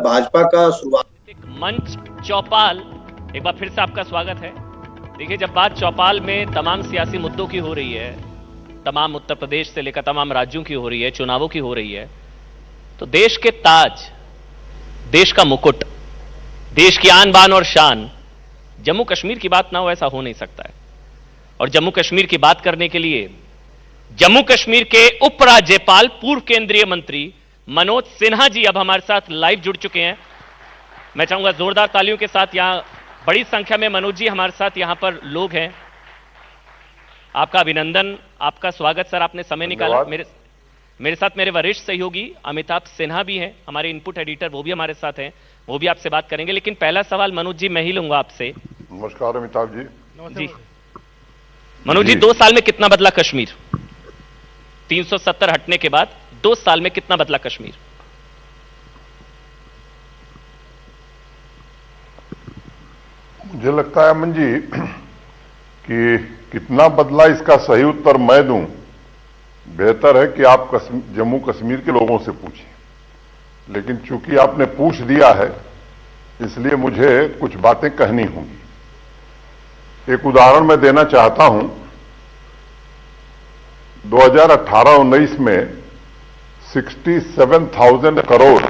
भाजपा का शुरुआत मंच चौपाल, एक बार फिर से आपका स्वागत है। देखिए, जब बात चौपाल में तमाम सियासी मुद्दों की हो रही है, तमाम उत्तर प्रदेश से लेकर तमाम राज्यों की हो रही है, चुनावों की हो रही है, तो देश के ताज, देश का मुकुट, देश की आन बान और शान, जम्मू कश्मीर की बात ना हो ऐसा हो नहीं सकता है। और जम्मू कश्मीर की बात करने के लिए जम्मू कश्मीर के उपराज्यपाल, पूर्व केंद्रीय मंत्री मनोज सिन्हा जी अब हमारे साथ लाइव जुड़ चुके हैं। मैं चाहूंगा जोरदार तालियों के साथ, यहां बड़ी संख्या में मनोज जी हमारे साथ यहां पर लोग हैं। आपका अभिनंदन, आपका स्वागत सर, आपने समय निकाला। मेरे साथ मेरे वरिष्ठ सहयोगी अमिताभ सिन्हा भी हैं, हमारे इनपुट एडिटर, वो भी हमारे साथ हैं, वो भी आपसे बात करेंगे। लेकिन पहला सवाल मनोज जी मैं ही लूंगा आपसे। नमस्कार अमिताभ जी। जी मनोज जी, 2 साल में कितना बदला कश्मीर? 370 हटने के बाद 2 साल में कितना बदला कश्मीर? मुझे लगता है अमन जी कि कितना बदला इसका सही उत्तर मैं दूं, बेहतर है कि आप जम्मू कश्मीर के लोगों से पूछें। लेकिन चूंकि आपने पूछ दिया है, इसलिए मुझे कुछ बातें कहनी होंगी। एक उदाहरण मैं देना चाहता हूं। 2018-19 में 67,000 करोड़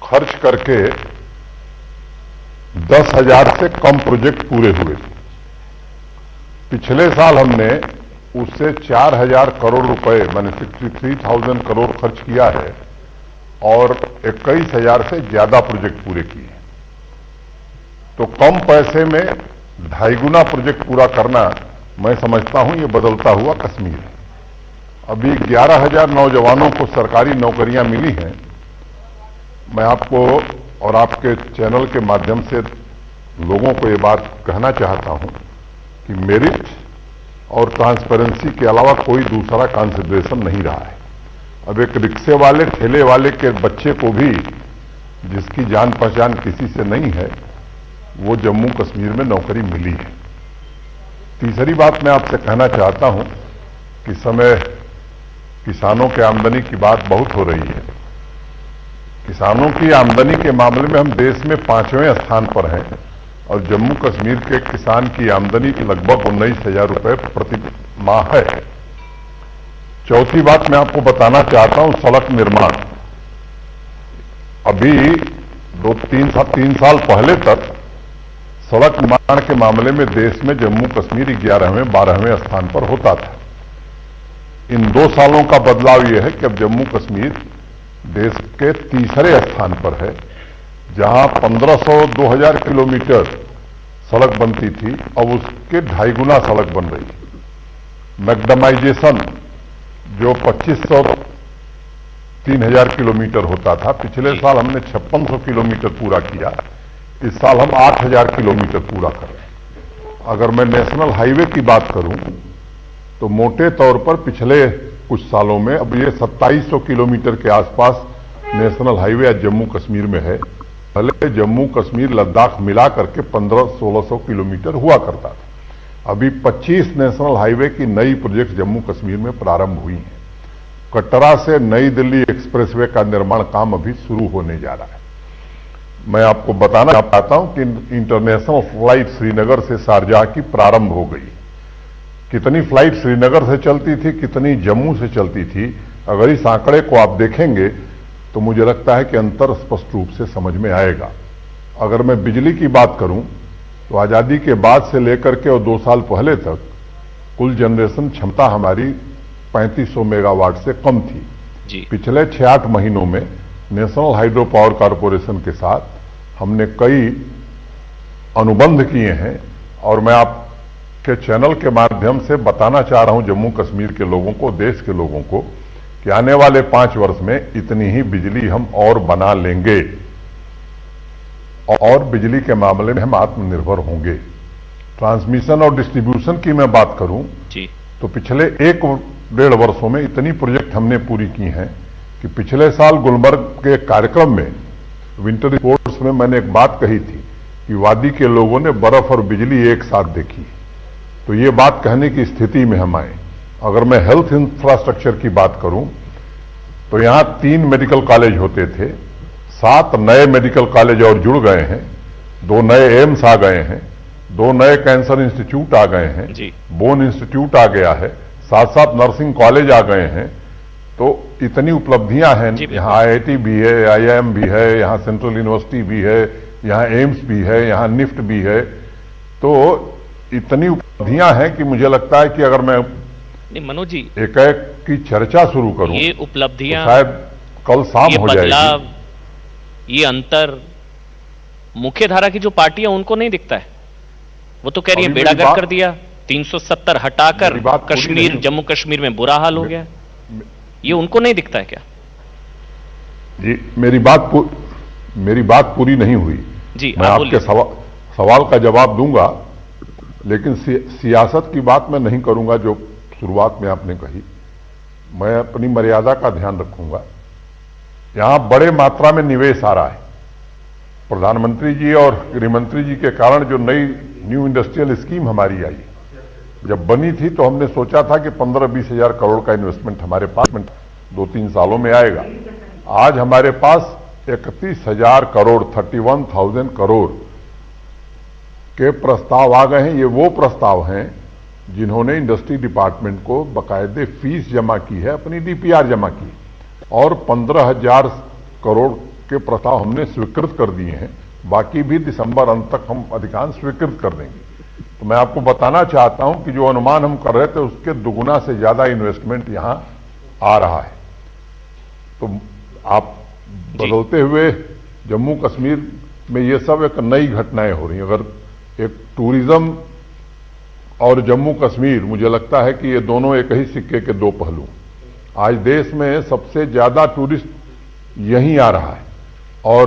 खर्च करके 10,000 से कम प्रोजेक्ट पूरे हुए। पिछले साल हमने उससे 4,000 करोड़ रुपए, माने 63,000 करोड़ खर्च किया है और 21,000 से ज्यादा प्रोजेक्ट पूरे किए। तो कम पैसे में 2.5 गुना प्रोजेक्ट पूरा करना, मैं समझता हूं ये बदलता हुआ कश्मीर है। अभी 11,000 नौजवानों को सरकारी नौकरियां मिली हैं। मैं आपको और आपके चैनल के माध्यम से लोगों को ये बात कहना चाहता हूं कि मेरिट और ट्रांसपेरेंसी के अलावा कोई दूसरा कंसिडरेशन नहीं रहा है। अब एक रिक्शे वाले, ठेले वाले के बच्चे को भी, जिसकी जान पहचान किसी से नहीं है, वो जम्मू कश्मीर में नौकरी मिली है। तीसरी बात मैं आपसे कहना चाहता हूं कि समय किसानों के आमदनी की बात बहुत हो रही है। किसानों की आमदनी के मामले में हम देश में 5वें स्थान पर हैं और जम्मू कश्मीर के किसान की आमदनी लगभग 19,000 रुपए प्रति माह है। चौथी बात मैं आपको बताना चाहता हूं, सड़क निर्माण। अभी 2-3 साल पहले तक सड़क निर्माण के मामले में देश में जम्मू कश्मीर 11वें 12वें स्थान पर होता था। इन 2 सालों का बदलाव यह है कि अब जम्मू कश्मीर देश के तीसरे स्थान पर है, जहां 1,500-2,000 किलोमीटर सड़क बनती थी, अब उसके 2.5 गुना सड़क बन रही है। मैकडमाइजेशन जो 2,500-3,000 किलोमीटर होता था, पिछले साल हमने 5,600 किलोमीटर पूरा किया। इस साल हम 8,000 किलोमीटर पूरा कर रहे हैं। अगर मैं नेशनल हाईवे की बात करूं तो मोटे तौर पर पिछले कुछ सालों में अब ये 2,700 किलोमीटर के आसपास नेशनल हाईवे आज जम्मू कश्मीर में है। पहले जम्मू कश्मीर लद्दाख मिला करके 1,500-1,600 किलोमीटर हुआ करता था। अभी 25 नेशनल हाईवे की नई प्रोजेक्ट जम्मू कश्मीर में प्रारंभ हुई हैं। कटरा से नई दिल्ली एक्सप्रेसवे का निर्माण काम अभी शुरू होने जा रहा है। मैं आपको बताना चाहता हूं कि इंटरनेशनल फ्लाइट श्रीनगर से शारजाह की प्रारंभ हो गई। कितनी फ्लाइट श्रीनगर से चलती थी, कितनी जम्मू से चलती थी, अगर इस आंकड़े को आप देखेंगे तो मुझे लगता है कि अंतर स्पष्ट रूप से समझ में आएगा। अगर मैं बिजली की बात करूं तो आजादी के बाद से लेकर के और 2 साल पहले तक कुल जनरेशन क्षमता हमारी 3500 मेगावाट से कम थी जी। पिछले 6-8 महीनों में नेशनल हाइड्रो पावर कॉरपोरेशन के साथ हमने कई अनुबंध किए हैं और मैं आपके चैनल के माध्यम से बताना चाह रहा हूं जम्मू कश्मीर के लोगों को, देश के लोगों को, कि आने वाले 5 वर्ष में इतनी ही बिजली हम और बना लेंगे और बिजली के मामले में हम आत्मनिर्भर होंगे। ट्रांसमिशन और डिस्ट्रीब्यूशन की मैं बात करूं जी, तो पिछले 1-1.5 वर्षों में इतनी प्रोजेक्ट हमने पूरी की हैं कि पिछले साल गुलमर्ग के कार्यक्रम में, विंटर स्पोर्ट्स में, मैंने एक बात कही थी कि वादी के लोगों ने बर्फ और बिजली एक साथ देखी। तो ये बात कहने की स्थिति में हम आए। अगर मैं हेल्थ इंफ्रास्ट्रक्चर की बात करूं तो यहां 3 मेडिकल कॉलेज होते थे, 7 नए मेडिकल कॉलेज और जुड़ गए हैं, 2 नए एम्स आ गए हैं, 2 नए कैंसर इंस्टीट्यूट आ गए हैं, बोन इंस्टीट्यूट आ गया है, 7 नर्सिंग कॉलेज आ गए हैं। तो इतनी उपलब्धियां हैं, यहाँ IIT भी है, IIM भी है, यहाँ सेंट्रल यूनिवर्सिटी भी है, यहाँ एम्स भी है, यहाँ निफ्ट भी है। तो इतनी उपलब्धियां हैं कि मुझे लगता है कि अगर मैं मनोज जी एक एक की चर्चा शुरू करूं, ये उपलब्धियां, तो शायद कल शाम ये हो बदलाव, जाएगी। ये अंतर मुख्य धारा की जो पार्टियां उनको नहीं दिखता है। वो तो कह रही है बेड़ा गर्क कर दिया, 370 हटाकर कश्मीर, जम्मू कश्मीर में बुरा हाल हो गया। ये उनको नहीं दिखता है क्या? जी, मेरी बात पूरी नहीं हुई जी। मैं आपके सवाल का जवाब दूंगा, लेकिन सियासत की बात मैं नहीं करूंगा जो शुरुआत में आपने कही। मैं अपनी मर्यादा का ध्यान रखूंगा। यहां बड़े मात्रा में निवेश आ रहा है। प्रधानमंत्री जी और गृहमंत्री जी के कारण जो नई न्यू इंडस्ट्रियल स्कीम हमारी आई, जब बनी थी तो हमने सोचा था कि 15-20 हजार करोड़ का इन्वेस्टमेंट हमारे पास 2-3 सालों में आएगा। आज हमारे पास 31,000 करोड़ 31,000 करोड़ के प्रस्ताव आ गए हैं। ये वो प्रस्ताव हैं जिन्होंने इंडस्ट्री डिपार्टमेंट को बाकायदे फीस जमा की है, अपनी DPR जमा की, और 15,000 करोड़ के प्रस्ताव हमने स्वीकृत कर दिए हैं। बाकी भी दिसंबर अंत तक हम अधिकांश स्वीकृत कर देंगे। तो मैं आपको बताना चाहता हूं कि जो अनुमान हम कर रहे थे उसके दुगुना से ज्यादा इन्वेस्टमेंट यहां आ रहा है। तो आप बदलते हुए जम्मू कश्मीर में ये सब एक नई घटनाएं हो रही हैं। अगर एक टूरिज्म और जम्मू कश्मीर, मुझे लगता है कि ये दोनों एक ही सिक्के के 2 पहलू। आज देश में सबसे ज्यादा टूरिस्ट यहीं आ रहा है, और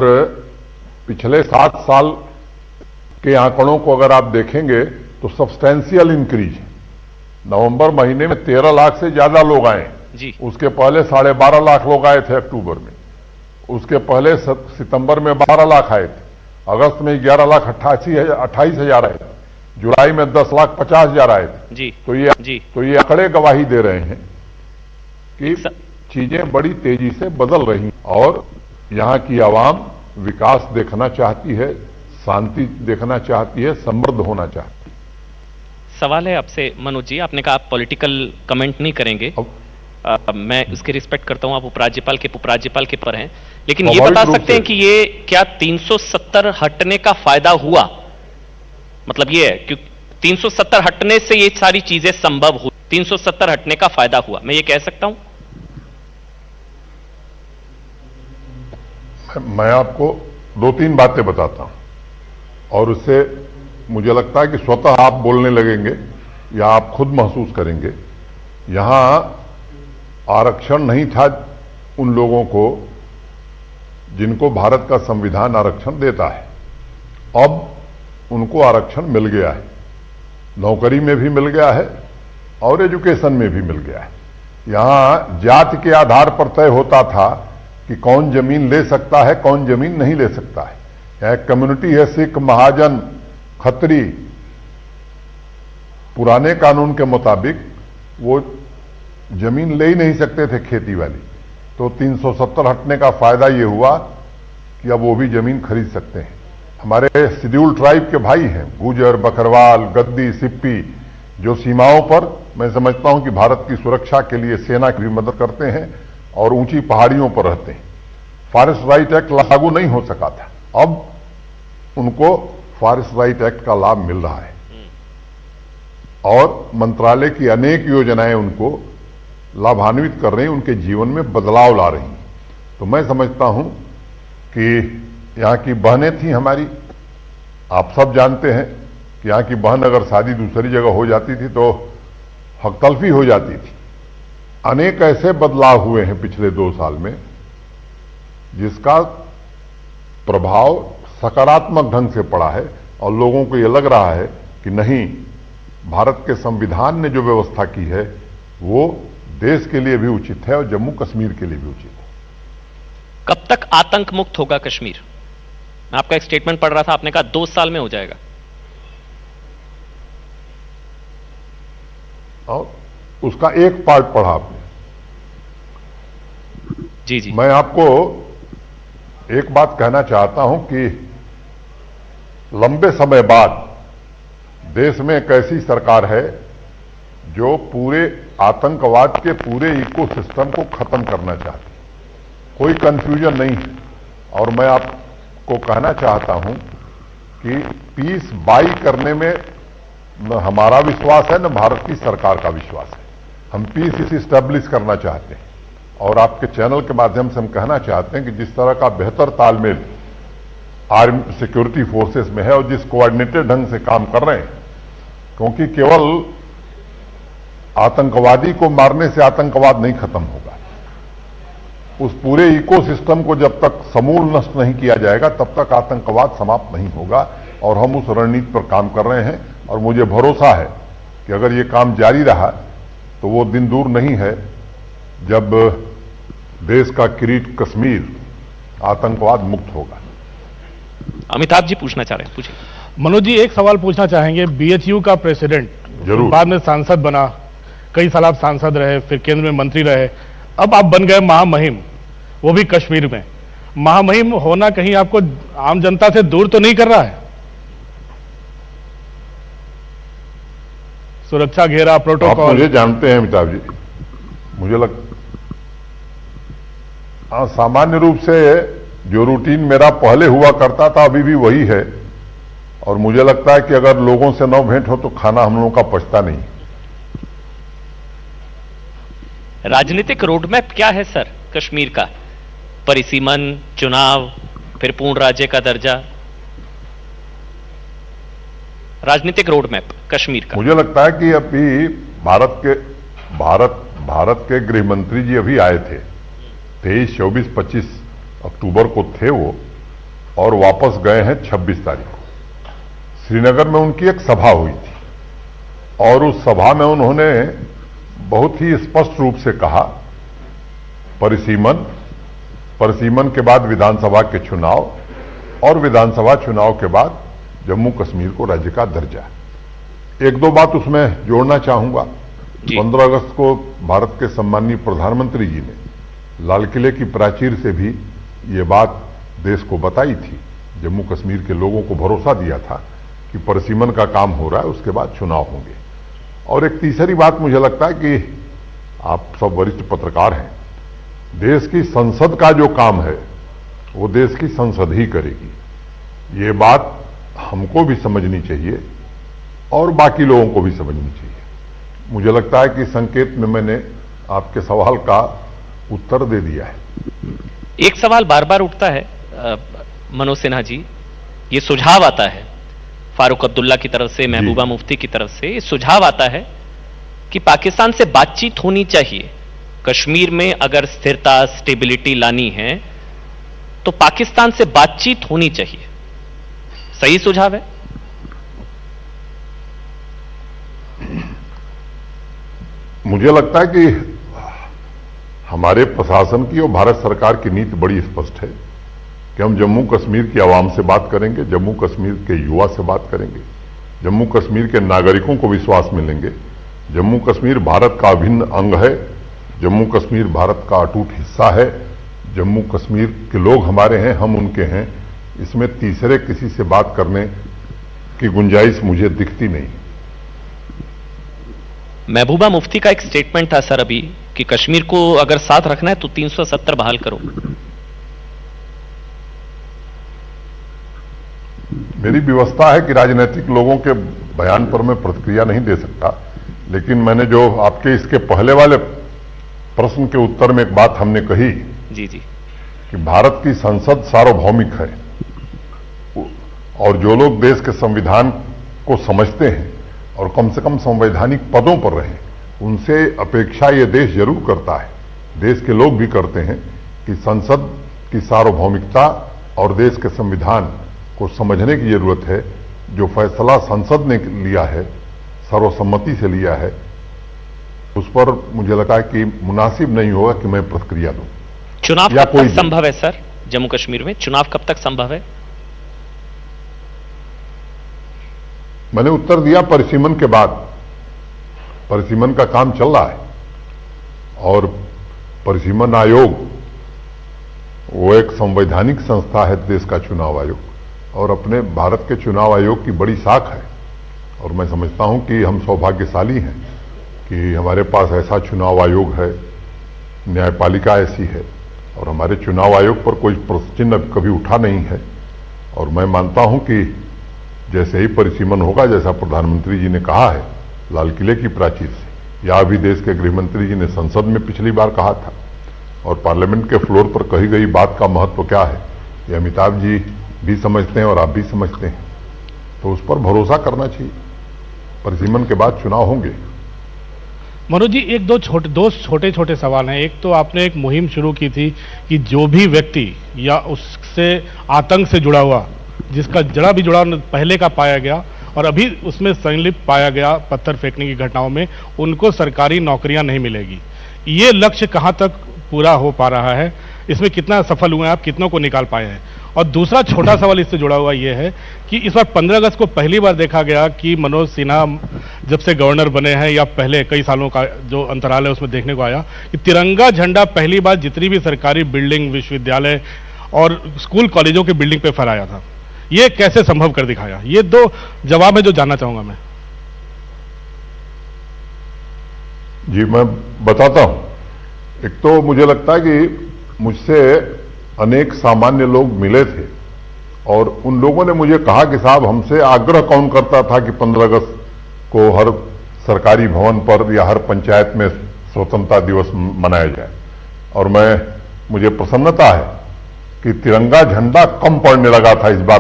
पिछले 7 साल के आंकड़ों को अगर आप देखेंगे तो सब्सटेंशियल इंक्रीज है। नवंबर महीने में 13 लाख से ज्यादा लोग आए जी। उसके पहले 12.5 लाख लोग आए थे अक्टूबर में, उसके पहले सितंबर में 12 लाख आए थे, अगस्त में 11,28,000 आए थे, जुलाई में 10,50,000 आए थे जी। तो ये आंकड़े गवाही दे रहे हैं कि चीजें बड़ी तेजी से बदल रही हैं, और यहां की आवाम विकास देखना चाहती है, शांति देखना चाहती है, समृद्ध होना चाहती है। सवाल है आपसे मनोज जी, आपने कहा आप पॉलिटिकल कमेंट नहीं करेंगे, मैं उसकी रिस्पेक्ट करता हूं, आप उपराज्यपाल के पर हैं, लेकिन ये बता सकते हैं कि ये क्या 370 हटने का फायदा हुआ? मतलब ये है कि 370 हटने से ये सारी चीजें संभव हुई, 370 हटने का फायदा हुआ, मैं ये कह सकता हूं? मैं आपको 2-3 बातें बताता हूं, और उससे मुझे लगता है कि स्वतः आप बोलने लगेंगे या आप खुद महसूस करेंगे। यहां आरक्षण नहीं था उन लोगों को जिनको भारत का संविधान आरक्षण देता है। अब उनको आरक्षण मिल गया है, नौकरी में भी मिल गया है और एजुकेशन में भी मिल गया है। यहां जाति के आधार पर तय होता था कि कौन जमीन ले सकता है, कौन जमीन नहीं ले सकता है। यह एक कम्युनिटी है, सिख, महाजन, खत्री। पुराने कानून के मुताबिक वो जमीन ले ही नहीं सकते थे खेती वाली। तो 370 हटने का फायदा ये हुआ कि अब वो भी जमीन खरीद सकते हैं। हमारे शेड्यूल ट्राइब के भाई हैं, गुजर, बकरवाल, गद्दी, सिप्पी, जो सीमाओं पर मैं समझता हूं कि भारत की सुरक्षा के लिए सेना की भी मदद करते हैं और ऊंची पहाड़ियों पर रहते हैं। फॉरेस्ट राइट एक्ट लागू नहीं हो सका था, अब उनको फॉरेस्ट राइट एक्ट का लाभ मिल रहा है, और मंत्रालय की अनेक योजनाएं उनको लाभान्वित कर रही हैं, उनके जीवन में बदलाव ला रही हैं। तो मैं समझता हूं कि यहां की बहनें थी हमारी, आप सब जानते हैं कि यहां की बहन अगर शादी दूसरी जगह हो जाती थी तो हक तलफी हो जाती थी। अनेक ऐसे बदलाव हुए हैं पिछले 2 साल में जिसका प्रभाव सकारात्मक ढंग से पड़ा है, और लोगों को यह लग रहा है कि नहीं, भारत के संविधान ने जो व्यवस्था की है वो देश के लिए भी उचित है और जम्मू कश्मीर के लिए भी उचित है। कब तक आतंक मुक्त होगा कश्मीर? मैं आपका एक स्टेटमेंट पढ़ रहा था, आपने कहा 2 साल में हो जाएगा। और उसका एक पार्ट पढ़ा आपने। जी जी। मैं आपको एक बात कहना चाहता हूं कि लंबे समय बाद देश में एक ऐसी सरकार है जो पूरे आतंकवाद के पूरे इकोसिस्टम को खत्म करना चाहती है। कोई कंफ्यूजन नहीं है और मैं आपको कहना चाहता हूं कि पीस बाई करने में न हमारा विश्वास है न भारत की सरकार का विश्वास है। हम पीस इस्टेब्लिश करना चाहते हैं और आपके चैनल के माध्यम से हम कहना चाहते हैं कि जिस तरह का बेहतर तालमेल आर्मी सिक्योरिटी फोर्सेस में है और जिस कोऑर्डिनेटेड ढंग से काम कर रहे हैं, क्योंकि केवल आतंकवादी को मारने से आतंकवाद नहीं खत्म होगा। उस पूरे इकोसिस्टम को जब तक समूल नष्ट नहीं किया जाएगा तब तक आतंकवाद समाप्त नहीं होगा और हम उस रणनीति पर काम कर रहे हैं और मुझे भरोसा है कि अगर ये काम जारी रहा तो वो दिन दूर नहीं है जब देश का किरीट कश्मीर आतंकवाद मुक्त होगा। अमिताभ जी पूछना चाह रहे हैं, पूछिए। मनोज जी, एक सवाल पूछना चाहेंगे। बीएचयू का प्रेसिडेंट जरूर, बाद में सांसद बना, कई साल आप सांसद रहे, फिर केंद्र में मंत्री रहे, अब आप बन गए महामहिम, वो भी कश्मीर में। महामहिम होना कहीं आपको आम जनता से दूर तो नहीं कर रहा है? सुरक्षा घेरा, आप प्रोटोकॉल। मुझे जानते हैं अमिताभ जी, मुझे सामान्य रूप से जो रूटीन मेरा पहले हुआ करता था अभी भी वही है और मुझे लगता है कि अगर लोगों से न भेंट हो तो खाना हम लोगों का पचता नहीं। राजनीतिक रोडमैप क्या है सर कश्मीर का? परिसीमन, चुनाव, फिर पूर्ण राज्य का दर्जा, राजनीतिक रोडमैप कश्मीर का। मुझे लगता है कि अभी भारत के गृह मंत्री जी अभी आए थे, 23, 24, 25 अक्टूबर को थे वो और वापस गए हैं 26 तारीख को। श्रीनगर में उनकी एक सभा हुई थी और उस सभा में उन्होंने बहुत ही स्पष्ट रूप से कहा परिसीमन के बाद विधानसभा के चुनाव और विधानसभा चुनाव के बाद जम्मू कश्मीर को राज्य का दर्जा। एक दो बात उसमें जोड़ना चाहूंगा। 15 अगस्त को भारत के सम्माननीय प्रधानमंत्री जी ने लाल किले की प्राचीर से भी ये बात देश को बताई थी, जम्मू कश्मीर के लोगों को भरोसा दिया था कि परिसीमन का काम हो रहा है, उसके बाद चुनाव होंगे। और एक तीसरी बात मुझे लगता है कि आप सब वरिष्ठ पत्रकार हैं, देश की संसद का जो काम है वो देश की संसद ही करेगी। ये बात हमको भी समझनी चाहिए और बाकी लोगों को भी समझनी चाहिए। मुझे लगता है कि संकेत में मैंने आपके सवाल का उत्तर दे दिया है। एक सवाल बार बार उठता है मनोज सिन्हा जी, ये सुझाव आता है फारूक अब्दुल्ला की तरफ से, महबूबा मुफ्ती की तरफ से, ये सुझाव आता है कि पाकिस्तान से बातचीत होनी चाहिए। कश्मीर में अगर स्थिरता, स्टेबिलिटी लानी है तो पाकिस्तान से बातचीत होनी चाहिए। सही सुझाव है? मुझे लगता है कि हमारे प्रशासन की और भारत सरकार की नीति बड़ी स्पष्ट है कि हम जम्मू कश्मीर की आवाम से बात करेंगे, जम्मू कश्मीर के युवा से बात करेंगे, जम्मू कश्मीर के नागरिकों को विश्वास मिलेंगे। जम्मू कश्मीर भारत का अभिन्न अंग है, जम्मू कश्मीर भारत का अटूट हिस्सा है, जम्मू कश्मीर के लोग हमारे हैं, हम उनके हैं। इसमें तीसरे किसी से बात करने की गुंजाइश मुझे दिखती नहीं। महबूबा मुफ्ती का एक स्टेटमेंट था सर अभी कि कश्मीर को अगर साथ रखना है तो 370 बहाल करो। मेरी व्यवस्था है कि राजनीतिक लोगों के बयान पर मैं प्रतिक्रिया नहीं दे सकता, लेकिन मैंने जो आपके इसके पहले वाले प्रश्न के उत्तर में एक बात हमने कही जी कि भारत की संसद सार्वभौमिक है और जो लोग देश के संविधान को समझते हैं और कम से कम संवैधानिक पदों पर रहे, उनसे अपेक्षा ये देश जरूर करता है, देश के लोग भी करते हैं कि संसद की सार्वभौमिकता और देश के संविधान को समझने की जरूरत है। जो फैसला संसद ने लिया है, सर्वसम्मति से लिया है, उस पर मुझे लगा है कि मुनासिब नहीं होगा कि मैं प्रतिक्रिया दूं। चुनाव कब तक संभव है सर जम्मू कश्मीर में? चुनाव कब तक संभव है? मैंने उत्तर दिया, परिसीमन के बाद। परिसीमन का काम चल रहा है और परिसीमन आयोग वो एक संवैधानिक संस्था है देश का चुनाव आयोग, और अपने भारत के चुनाव आयोग की बड़ी साख है। और मैं समझता हूं कि हम सौभाग्यशाली हैं कि हमारे पास ऐसा चुनाव आयोग है, न्यायपालिका ऐसी है, और हमारे चुनाव आयोग पर कोई प्रश्न चिन्ह कभी उठा नहीं है। और मैं मानता हूं कि जैसे ही परिसीमन होगा, जैसा प्रधानमंत्री जी ने कहा है लाल किले की प्राचीर से, या अभी देश के गृह मंत्री जी ने संसद में पिछली बार कहा था, और पार्लियामेंट के फ्लोर पर कही गई बात का महत्व क्या है, ये अमिताभ जी भी समझते हैं और आप भी समझते हैं। तो उस पर भरोसा करना चाहिए। परिसीमन के बाद चुनाव होंगे। मनोज जी, दो छोटे छोटे सवाल हैं। एक तो आपने एक मुहिम शुरू की थी कि जो भी व्यक्ति या उससे आतंक से जुड़ा हुआ, जिसका जरा भी जुड़ाव पहले का पाया गया और अभी उसमें संलिप्त पाया गया पत्थर फेंकने की घटनाओं में, उनको सरकारी नौकरियां नहीं मिलेगी। ये लक्ष्य कहां तक पूरा हो पा रहा है, इसमें कितना सफल हुए हैं आप, कितनों को निकाल पाए हैं? और दूसरा छोटा सवाल इससे जुड़ा हुआ यह है कि इस बार 15 अगस्त को पहली बार देखा गया कि मनोज सिन्हा जब से गवर्नर बने हैं, या पहले कई सालों का जो अंतराल है उसमें देखने को आया कि तिरंगा झंडा पहली बार जितनी भी सरकारी बिल्डिंग, विश्वविद्यालय और स्कूल कॉलेजों की बिल्डिंग पे फहराया था। ये कैसे संभव कर दिखाया? ये दो जवाब है जो जानना चाहूंगा मैं। जी, मैं बताता हूं। एक तो मुझे लगता है कि मुझसे अनेक सामान्य लोग मिले थे, और उन लोगों ने मुझे कहा कि साहब, हमसे आग्रह कौन करता था कि 15 अगस्त को हर सरकारी भवन पर या हर पंचायत में स्वतंत्रता दिवस मनाया जाए। और मुझे प्रसन्नता है कि तिरंगा झंडा कम पड़ने लगा था इस बार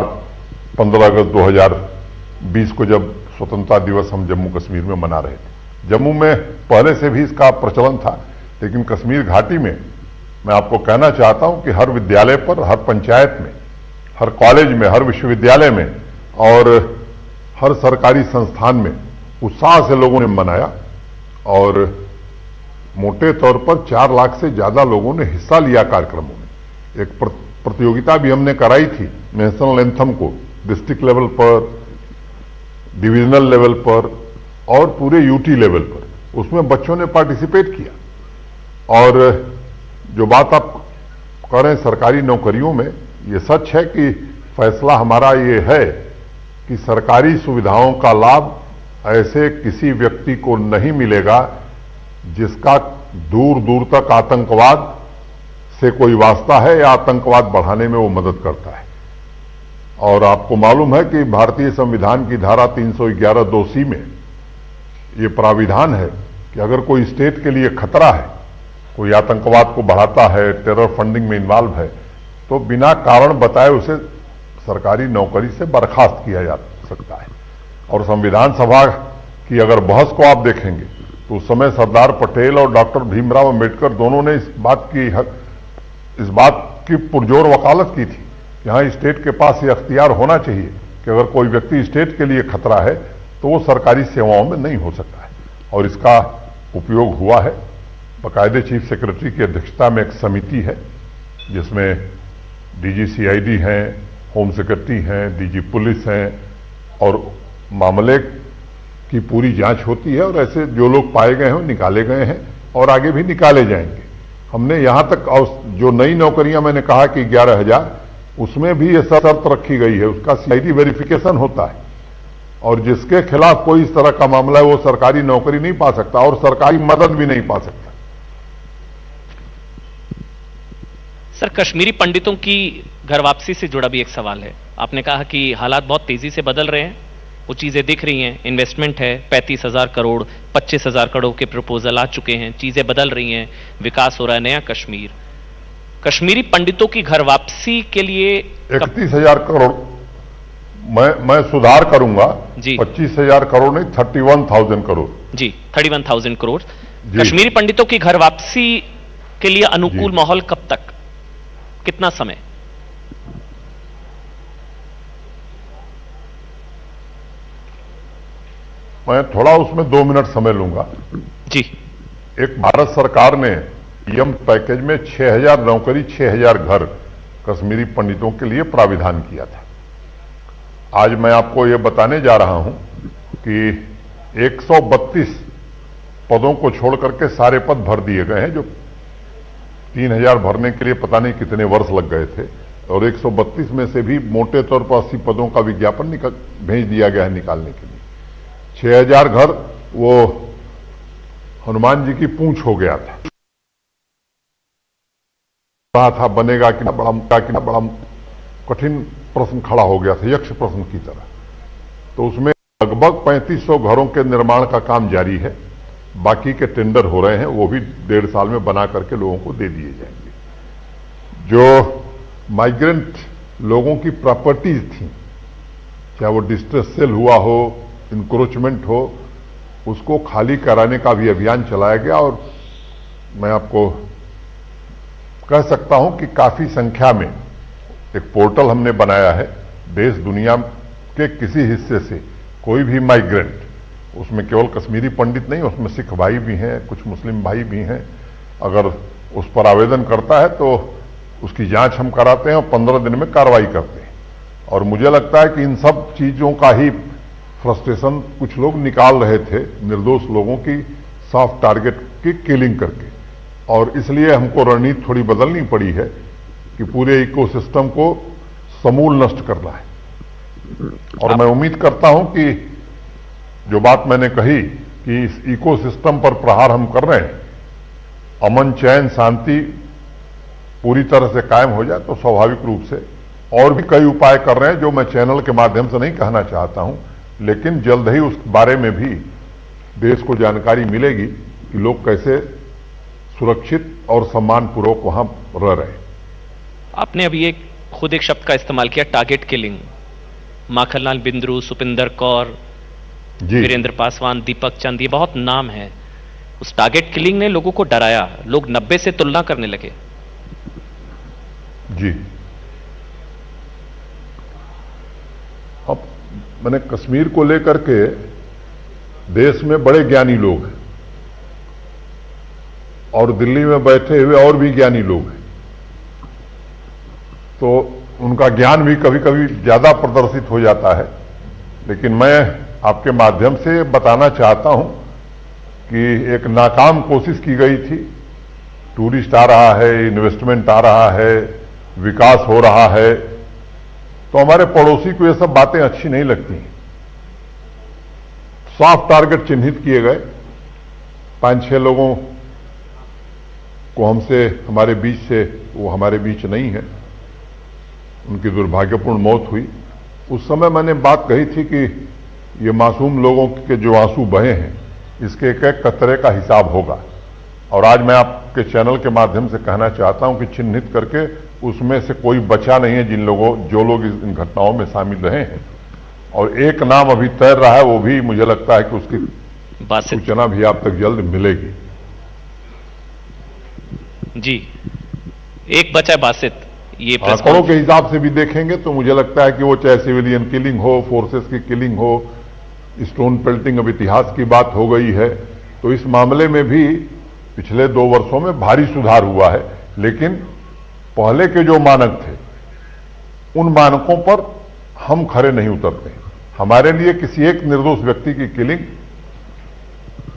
15 अगस्त 2020 को, जब स्वतंत्रता दिवस हम जम्मू कश्मीर में मना रहे थे। जम्मू में पहले से भी इसका प्रचलन था, लेकिन कश्मीर घाटी में मैं आपको कहना चाहता हूं कि हर विद्यालय पर, हर पंचायत में, हर कॉलेज में, हर विश्वविद्यालय में और हर सरकारी संस्थान में उत्साह से लोगों ने मनाया। और मोटे तौर पर 4 लाख से ज्यादा लोगों ने हिस्सा लिया कार्यक्रमों में। एक प्रतियोगिता भी हमने कराई थी नेशनल एंथम को, डिस्ट्रिक्ट लेवल पर, डिविजनल लेवल पर और पूरे यूटी लेवल पर। उसमें बच्चों ने पार्टिसिपेट किया। और जो बात आप कह रहे हैं सरकारी नौकरियों में, ये सच है कि फैसला हमारा ये है कि सरकारी सुविधाओं का लाभ ऐसे किसी व्यक्ति को नहीं मिलेगा जिसका दूर दूर तक आतंकवाद से कोई वास्ता है या आतंकवाद बढ़ाने में वो मदद करता है। और आपको मालूम है कि भारतीय संविधान की धारा 311(2)(c) में ये प्राविधान है कि अगर कोई स्टेट के लिए खतरा है, कोई आतंकवाद को बढ़ाता है, टेरर फंडिंग में इन्वॉल्व है, तो बिना कारण बताए उसे सरकारी नौकरी से बर्खास्त किया जा सकता है। और संविधान सभा की अगर बहस को आप देखेंगे तो उस समय सरदार पटेल और डॉक्टर भीमराव अंबेडकर दोनों ने इस बात की पुरजोर वकालत की थी कि हाँ, स्टेट के पास ये अख्तियार होना चाहिए कि अगर कोई व्यक्ति स्टेट के लिए खतरा है तो वो सरकारी सेवाओं में नहीं हो सकता है। और इसका उपयोग हुआ है। बाकायदे चीफ सेक्रेटरी की अध्यक्षता में एक समिति है जिसमें डीजी सीआईडी हैं, होम सेक्रेटरी हैं, डीजी पुलिस हैं, और मामले की पूरी जांच होती है। और ऐसे जो लोग पाए गए हैं निकाले गए हैं और आगे भी निकाले जाएंगे। हमने यहां तक जो नई नौकरियां मैंने कहा कि 11,000, उसमें भी ये शर्त रखी गई है, उसका सीआईडी वेरिफिकेशन होता है, और जिसके खिलाफ कोई इस तरह का मामला है वो सरकारी नौकरी नहीं पा सकता और सरकारी मदद भी नहीं पा सकता। सर, कश्मीरी पंडितों की घर वापसी से जुड़ा भी एक सवाल है। आपने कहा कि हालात बहुत तेजी से बदल रहे हैं, वो चीजें दिख रही हैं, इन्वेस्टमेंट है 35,000 करोड़, 25,000 करोड़ के प्रपोजल आ चुके हैं, चीजें बदल रही हैं, विकास हो रहा है, नया कश्मीर। कश्मीरी पंडितों की घर वापसी के लिए 31,000 करोड़ मैं सुधार करूंगा जी, 25,000 करोड़ नहीं, 31,000 करोड़ जी, 31,000 करोड़। कश्मीरी पंडितों की घर वापसी के लिए अनुकूल माहौल कब तक, कितना समय? मैं थोड़ा उसमें 2 मिनट समय लूंगा जी। एक भारत सरकार ने पीएम पैकेज में 6,000 नौकरी, 6,000 घर कश्मीरी पंडितों के लिए प्राविधान किया था। आज मैं आपको यह बताने जा रहा हूं कि 132 पदों को छोड़ करके सारे पद भर दिए गए हैं, जो 3000 भरने के लिए पता नहीं कितने वर्ष लग गए थे, और 132 में से भी मोटे तौर पर 80 पदों का विज्ञापन भेज दिया गया है निकालने के लिए। 6000 घर वो हनुमान जी की पूंछ हो गया था, कहा था बनेगा कि ना, बड़ा कठिन प्रश्न खड़ा हो गया था, यक्ष प्रश्न की तरह। तो उसमें लगभग 3500 घरों के निर्माण का काम जारी है, बाकी के टेंडर हो रहे हैं, वो भी 1.5 साल में बना करके लोगों को दे दिए जाएंगे। जो माइग्रेंट लोगों की प्रॉपर्टीज थी, चाहे वो डिस्ट्रेस सेल हुआ हो, इंक्रोचमेंट हो, उसको खाली कराने का भी अभियान चलाया गया। और मैं आपको कह सकता हूं कि काफी संख्या में एक पोर्टल हमने बनाया है, देश दुनिया के किसी हिस्से से कोई भी माइग्रेंट, उसमें केवल कश्मीरी पंडित नहीं, उसमें सिख भाई भी हैं, कुछ मुस्लिम भाई भी हैं, अगर उस पर आवेदन करता है तो उसकी जांच हम कराते हैं और 15 दिन में कार्रवाई करते हैं। और मुझे लगता है कि इन सब चीजों का ही फ्रस्ट्रेशन कुछ लोग निकाल रहे थे, निर्दोष लोगों की सॉफ्ट टारगेट की किलिंग करके, और इसलिए हमको रणनीति थोड़ी बदलनी पड़ी है कि पूरे इकोसिस्टम को समूल नष्ट करना है। और मैं उम्मीद करता हूं कि जो बात मैंने कही कि इस इकोसिस्टम पर प्रहार हम कर रहे हैं, अमन चैन शांति पूरी तरह से कायम हो जाए, तो स्वाभाविक रूप से और भी कई उपाय कर रहे हैं जो मैं चैनल के माध्यम से नहीं कहना चाहता हूं, लेकिन जल्द ही उस बारे में भी देश को जानकारी मिलेगी कि लोग कैसे सुरक्षित और सम्मानपूर्वक वहां रह रहे हैं। आपने अभी खुद एक शब्द का इस्तेमाल किया, टारगेट किलिंग। माखनलाल बिंद्रू, सुपिंदर कौर, वीरेंद्र पासवान, दीपक चंद, ये बहुत नाम है। उस टारगेट किलिंग ने लोगों को डराया, लोग 90 से तुलना करने लगे। जी, अब मैंने कश्मीर को लेकर के, देश में बड़े ज्ञानी लोग हैं और दिल्ली में बैठे हुए और भी ज्ञानी लोग हैं, तो उनका ज्ञान भी कभी कभी ज्यादा प्रदर्शित हो जाता है। लेकिन मैं आपके माध्यम से बताना चाहता हूं कि एक नाकाम कोशिश की गई थी, टूरिस्ट आ रहा है, इन्वेस्टमेंट आ रहा है, विकास हो रहा है, तो हमारे पड़ोसी को ये सब बातें अच्छी नहीं लगती। सॉफ्ट टारगेट चिन्हित किए गए, 5-6 लोगों को हमसे, हमारे बीच से, वो हमारे बीच नहीं है, उनकी दुर्भाग्यपूर्ण मौत हुई। उस समय मैंने बात कही थी कि ये मासूम लोगों के जो आंसू बहे हैं, इसके एक एक कतरे का हिसाब होगा। और आज मैं आपके चैनल के माध्यम से कहना चाहता हूं कि चिन्हित करके उसमें से कोई बचा नहीं है जो लोग इन घटनाओं में शामिल रहे हैं। और एक नाम अभी तैर रहा है, वो भी मुझे लगता है कि उसकी सूचना भी आप तक जल्द मिलेगी। जी, एक बचा बासित, ये आंकड़ों के हिसाब से भी देखेंगे तो मुझे लगता है कि वो चाहे सिविलियन किलिंग हो, फोर्सेस की किलिंग हो, स्टोन पेल्टिंग, अब इतिहास की बात हो गई है, तो इस मामले में भी पिछले 2 वर्षों में भारी सुधार हुआ है। लेकिन पहले के जो मानक थे, उन मानकों पर हम खरे नहीं उतरते। हमारे लिए किसी एक निर्दोष व्यक्ति की किलिंग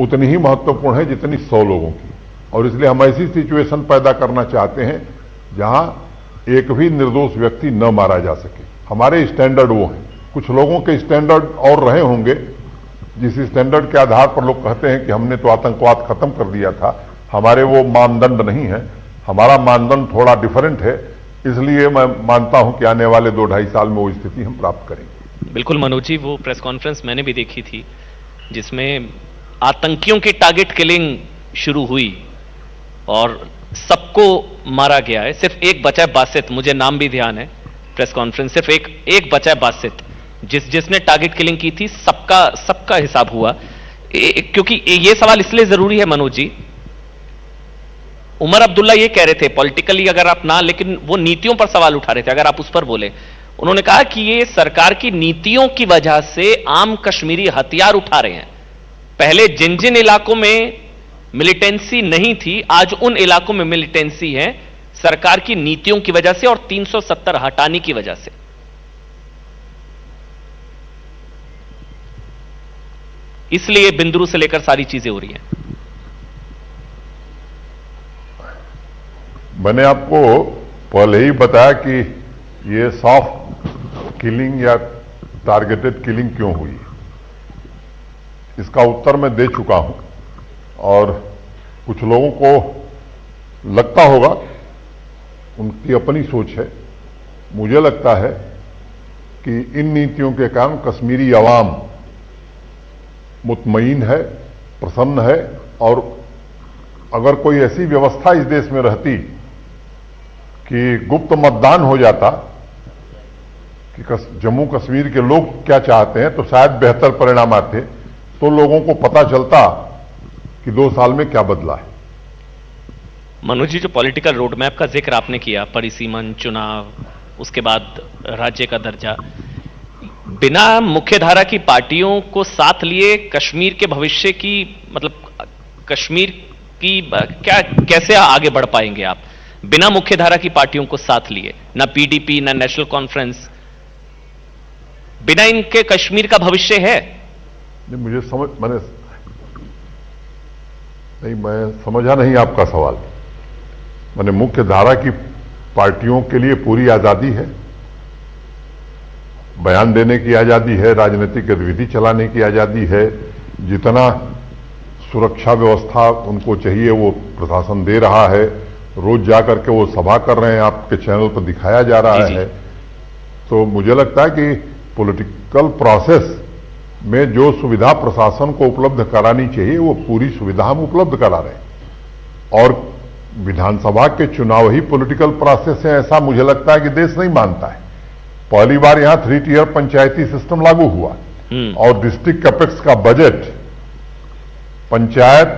उतनी ही महत्वपूर्ण है जितनी 100 लोगों की। और इसलिए हम ऐसी सिचुएशन पैदा करना चाहते हैं जहां एक भी निर्दोष व्यक्ति न मारा जा सके। हमारे स्टैंडर्ड वो हैं। कुछ लोगों के स्टैंडर्ड और रहे होंगे, जिस स्टैंडर्ड के आधार पर लोग कहते हैं कि हमने तो आतंकवाद खत्म कर दिया था, हमारे वो मानदंड नहीं है। हमारा मानदंड थोड़ा डिफरेंट है, इसलिए मैं मानता हूं कि आने वाले 2-2.5 साल में वो स्थिति हम प्राप्त करेंगे। बिल्कुल मनोज जी, वो प्रेस कॉन्फ्रेंस मैंने भी देखी थी जिसमें आतंकियों की टारगेट किलिंग शुरू हुई और सबको मारा गया है, सिर्फ एक बचा है बासित। मुझे नाम भी ध्यान है, प्रेस कॉन्फ्रेंस, सिर्फ एक बचा है बासित, जिसने टारगेट किलिंग की थी। सबका हिसाब हुआ। क्योंकि ये सवाल इसलिए जरूरी है मनोज जी, उमर अब्दुल्ला ये कह रहे थे, पॉलिटिकली अगर आप ना, लेकिन वो नीतियों पर सवाल उठा रहे थे, अगर आप उस पर बोले। उन्होंने कहा कि ये सरकार की नीतियों की वजह से आम कश्मीरी हथियार उठा रहे हैं। पहले जिन जिन इलाकों में मिलिटेंसी नहीं थी, आज उन इलाकों में मिलिटेंसी है सरकार की नीतियों की वजह से और 370 हटाने की वजह से। इसलिए बिंदुरू से लेकर सारी चीजें हो रही हैं। मैंने आपको पहले ही बताया कि ये सॉफ्ट किलिंग या टारगेटेड किलिंग क्यों हुई, इसका उत्तर मैं दे चुका हूं। और कुछ लोगों को लगता होगा, उनकी अपनी सोच है, मुझे लगता है कि इन नीतियों के कारण कश्मीरी अवाम मुतमईन है, प्रसन्न है। और अगर कोई ऐसी व्यवस्था इस देश में रहती कि गुप्त मतदान हो जाता कि जम्मू कश्मीर के लोग क्या चाहते हैं, तो शायद बेहतर परिणाम आते, तो लोगों को पता चलता कि 2 साल में क्या बदला है। मनोज जी, जो पॉलिटिकल रोड मैप का जिक्र आपने किया, परिसीमन, चुनाव, उसके बाद राज्य का दर्जा, बिना मुख्यधारा की पार्टियों को साथ लिए कश्मीर के भविष्य की, मतलब कश्मीर की क्या, कैसे आगे बढ़ पाएंगे आप बिना मुख्यधारा की पार्टियों को साथ लिए? ना पीडीपी, ना नेशनल कॉन्फ्रेंस, बिना इनके कश्मीर का भविष्य है? नहीं, मैं समझा नहीं आपका सवाल। मैंने मुख्य धारा की पार्टियों के लिए पूरी आजादी है, बयान देने की आजादी है, राजनीतिक गतिविधि चलाने की आजादी है, जितना सुरक्षा व्यवस्था उनको चाहिए वो प्रशासन दे रहा है, रोज जाकर के वो सभा कर रहे हैं, आपके चैनल पर दिखाया जा रहा है। तो मुझे लगता है कि पॉलिटिकल प्रोसेस में जो सुविधा प्रशासन को उपलब्ध करानी चाहिए वो पूरी सुविधा हम उपलब्ध करा रहे हैं। और विधानसभा के चुनाव ही पॉलिटिकल प्रोसेस है, ऐसा मुझे लगता है कि देश नहीं मानता है। पहली बार यहां 3 टियर पंचायती सिस्टम लागू हुआ और डिस्ट्रिक्ट कैपेक्स का बजट पंचायत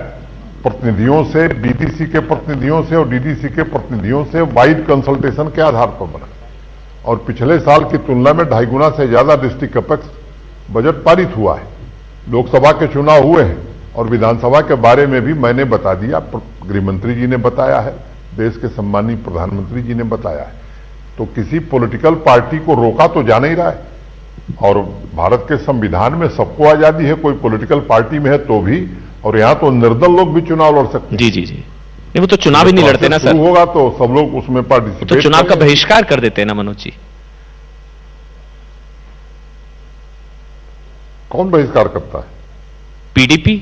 प्रतिनिधियों से, डीडीसी के प्रतिनिधियों से और डीडीसी के प्रतिनिधियों से वाइड कंसल्टेशन के आधार पर बना। और पिछले साल की तुलना में 2.5 गुना से ज्यादा डिस्ट्रिक्ट कैपेक्स बजट पारित हुआ है। लोकसभा के चुनाव हुए हैं और विधानसभा के बारे में भी मैंने बता दिया, गृह मंत्री जी ने बताया है, देश के सम्मानीय प्रधानमंत्री जी ने बताया है। तो किसी पॉलिटिकल पार्टी को रोका तो जा नहीं रहा है। और भारत के संविधान में सबको आजादी है, कोई पॉलिटिकल पार्टी में है तो भी, और यहां तो निर्दल लोग भी चुनाव लड़ सकते हैं। जी जी जी, नहीं वो तो चुनाव ही नहीं लड़ते ना सर। होगा तो सब लोग उसमें पार्टिसिपेट, तो चुनाव का बहिष्कार कर देते हैं ना मनोज जी। कौन बहिष्कार करता है? पीडीपी,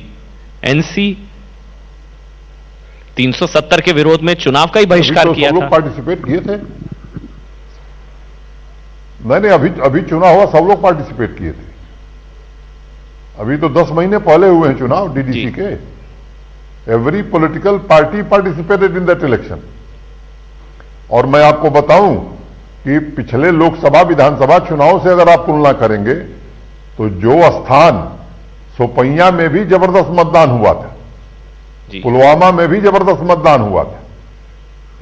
एनसी 370 के विरोध में चुनाव का ही बहिष्कार किया था। सब लोग पार्टिसिपेट किए थे। नहीं, अभी चुनाव हुआ, सब लोग पार्टिसिपेट किए थे। अभी तो 10 महीने पहले हुए हैं चुनाव डीडीसी के। Every political party participated in that election. और मैं आपको बताऊं कि पिछले लोकसभा विधानसभा चुनाव से अगर आप तुलना करेंगे तो जो स्थान सोपैया में भी जबरदस्त मतदान हुआ था, पुलवामा में भी जबरदस्त मतदान हुआ था,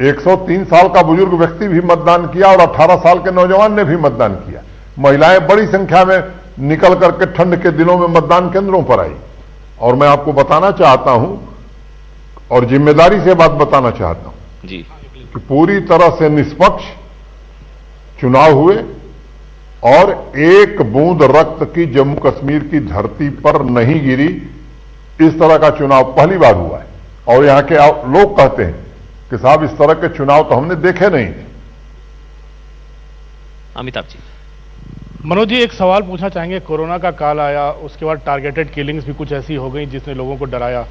103 साल का बुजुर्ग व्यक्ति भी मतदान किया और 18 साल के नौजवान ने भी मतदान किया। महिलाएं बड़ी संख्या में निकल करके ठंड के दिनों में मतदान केंद्रों पर आई। और मैं आपको बताना चाहता हूं और जिम्मेदारी से बात बताना चाहता हूं जी कि पूरी तरह से निष्पक्ष चुनाव हुए और एक बूंद रक्त की जम्मू कश्मीर की धरती पर नहीं गिरी। इस तरह का चुनाव पहली बार हुआ है। और यहां के लोग कहते हैं कि साहब इस तरह के चुनाव तो हमने देखे नहीं थे। अमिताभ जी। मनोज जी, एक सवाल पूछना चाहेंगे। कोरोना का काल आया, उसके बाद टारगेटेड किलिंग्स भी कुछ ऐसी हो गई जिसने लोगों को डराया।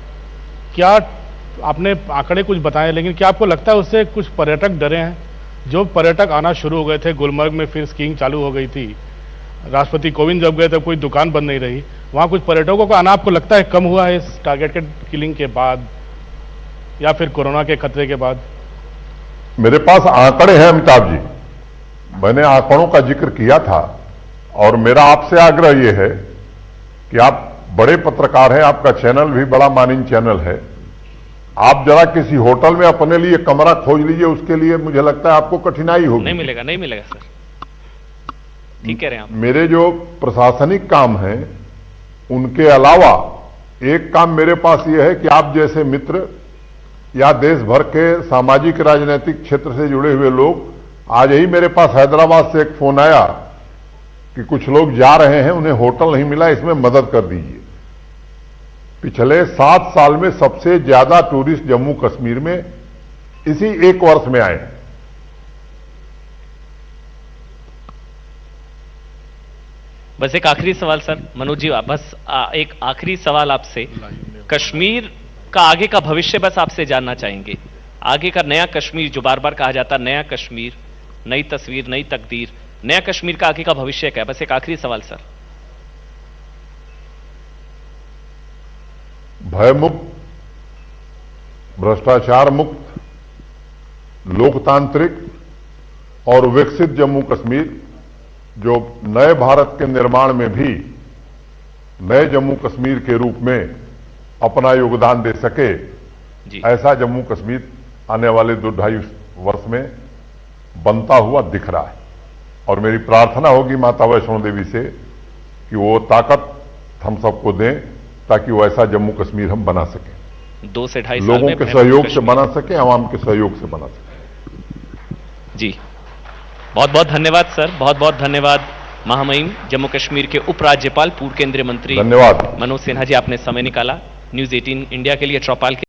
क्या आपने आंकड़े कुछ बताए, लेकिन क्या आपको लगता है उससे कुछ पर्यटक डरे हैं? जो पर्यटक आना शुरू हो गए थे, गुलमर्ग में फिर स्कीइंग चालू हो गई थी, राष्ट्रपति कोविंद जब गए तब कोई दुकान बंद नहीं रही, वहां कुछ पर्यटकों का आना आपको लगता है कम हुआ है इस टारगेटेड किलिंग के बाद या फिर कोरोना के खतरे के बाद? मेरे पास आंकड़े हैं अमिताभ जी, मैंने आंकड़ों का जिक्र किया था। और मेरा आपसे आग्रह यह है कि आप बड़े पत्रकार हैं, आपका चैनल भी बड़ा मानिन चैनल है, आप जरा किसी होटल में अपने लिए कमरा खोज लीजिए। उसके लिए मुझे लगता है आपको कठिनाई होगी। नहीं मिलेगा, नहीं मिलेगा सर, ठीक कह रहे हैं आप। मेरे जो प्रशासनिक काम हैं उनके अलावा एक काम मेरे पास यह है कि आप जैसे मित्र या देश भर के सामाजिक राजनीतिक क्षेत्र से जुड़े हुए लोग, आज ही मेरे पास हैदराबाद से एक फोन आया कि कुछ लोग जा रहे हैं, उन्हें होटल नहीं मिला, इसमें मदद कर दीजिए। पिछले 7 साल में सबसे ज्यादा टूरिस्ट जम्मू कश्मीर में इसी एक वर्ष में आए हैं। बस एक आखिरी सवाल सर, मनोज जी बस एक आखिरी सवाल आपसे, कश्मीर का आगे का भविष्य बस आपसे जानना चाहेंगे। आगे का नया कश्मीर जो बार बार कहा जाता है, नया कश्मीर, नई तस्वीर, नई तकदीर, नया कश्मीर का आगे का भविष्य क्या है? बस एक आखिरी सवाल सर। भयमुक्त, भ्रष्टाचार मुक्त, लोकतांत्रिक और विकसित जम्मू कश्मीर जो नए भारत के निर्माण में भी नए जम्मू कश्मीर के रूप में अपना योगदान दे सके, ऐसा जम्मू कश्मीर आने वाले 2-2.5 वर्ष में बनता हुआ दिख रहा है। और मेरी प्रार्थना होगी माता वैष्णो देवी से कि वो ताकत हम सबको दें ताकि वो ऐसा जम्मू कश्मीर हम बना सकें, 2 से 2.5 साल लोगों में के सहयोग से बना सके, आवाम के सहयोग से बना सके। जी बहुत बहुत धन्यवाद सर, बहुत बहुत धन्यवाद महामहिम जम्मू कश्मीर के उपराज्यपाल, पूर्व केंद्रीय मंत्री धन्यवाद मनोज सिन्हा जी, आपने समय निकाला न्यूज़ 18 इंडिया के लिए चौपाल के